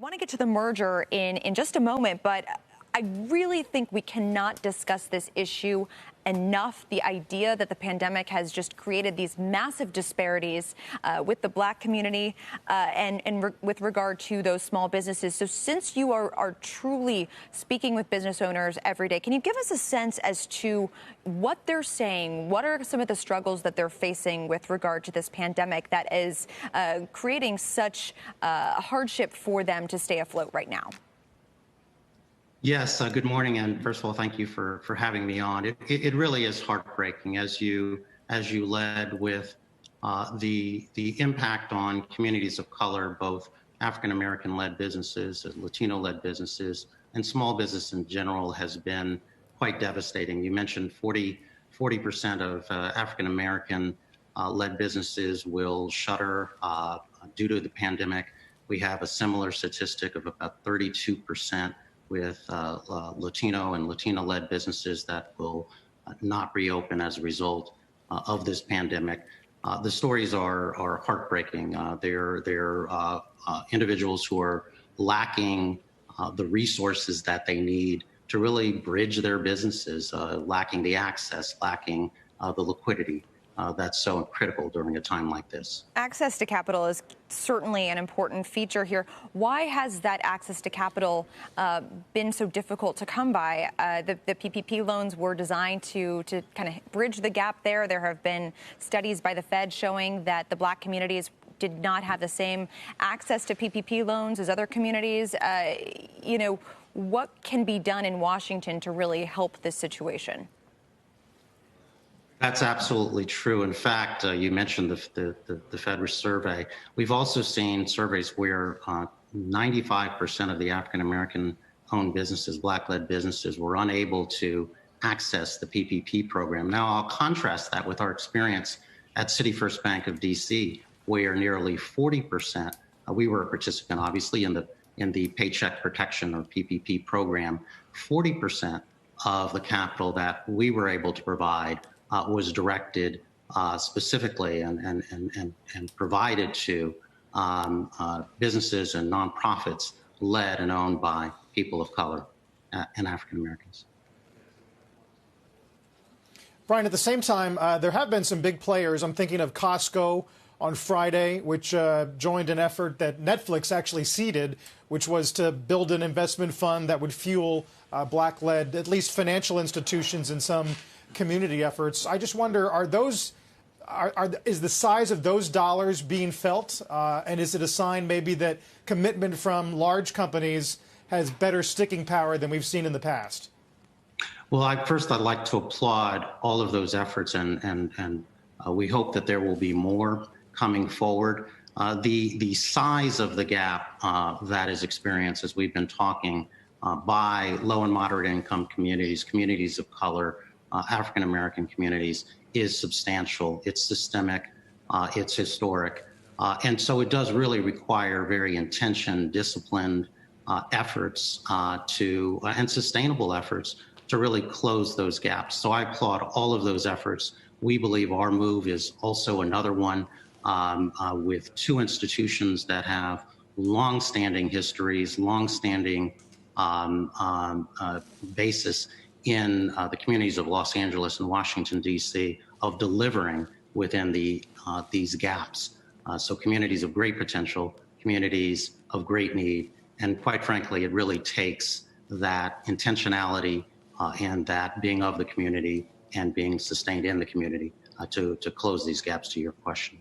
want to get to the merger in just a moment, but I really think we cannot discuss this issue enough. The idea that the pandemic has just created these massive disparities with the Black community with regard to those small businesses. So since you are truly speaking with business owners every day, can you give us a sense as to what they're saying? What are some of the struggles that they're facing with regard to this pandemic that is creating such hardship for them to stay afloat right now? Yes, good morning, and first of all, thank you for having me on. It really is heartbreaking as you led with the impact on communities of color, both African American led businesses, Latino led businesses, and small business in general has been quite devastating. You mentioned 40% of African American led businesses will shutter due to the pandemic. We have a similar statistic of about 32% with Latino and Latina-led businesses that will not reopen as a result of this pandemic. The stories are heartbreaking. They're individuals who are lacking the resources that they need to really bridge their businesses, lacking the access, lacking the liquidity. That's so critical during a time like this. Access to capital is certainly an important feature here. Why has that access to capital been so difficult to come by? The PPP loans were designed to kind of bridge the gap there. There have been studies by the Fed showing that the Black communities did not have the same access to PPP loans as other communities. What can be done in Washington to really help this situation? That's absolutely true. In fact, you mentioned the Fed survey. We've also seen surveys where 95% of the African-American owned businesses, Black-led businesses, were unable to access the PPP program. Now, I'll contrast that with our experience at City First Bank of D.C., where nearly 40%, we were a participant, obviously, in the Paycheck Protection or PPP program. 40% of the capital that we were able to provide was directed specifically and provided to businesses and nonprofits led and owned by people of color and African Americans. Brian, at the same time, there have been some big players. I'm thinking of Costco on Friday, which joined an effort that Netflix actually seeded, which was to build an investment fund that would fuel Black-led, at least financial institutions in some community efforts. I just wonder, is the size of those dollars being felt? And is it a sign maybe that commitment from large companies has better sticking power than we've seen in the past? Well, first I'd like to applaud all of those efforts, and we hope that there will be more coming forward. The size of the gap that is experienced, as we've been talking, by low and moderate income communities, communities of color, African American communities, is substantial. It's systemic. It's historic. And so it does really require very intentioned, disciplined efforts and sustainable efforts to really close those gaps. So I applaud all of those efforts. We believe our move is also another one with two institutions that have long-standing histories, long-standing basis in the communities of Los Angeles and Washington, D.C., of delivering within these gaps. So communities of great potential, communities of great need, and quite frankly, it really takes that intentionality and that being of the community and being sustained in the community to close these gaps, to your question.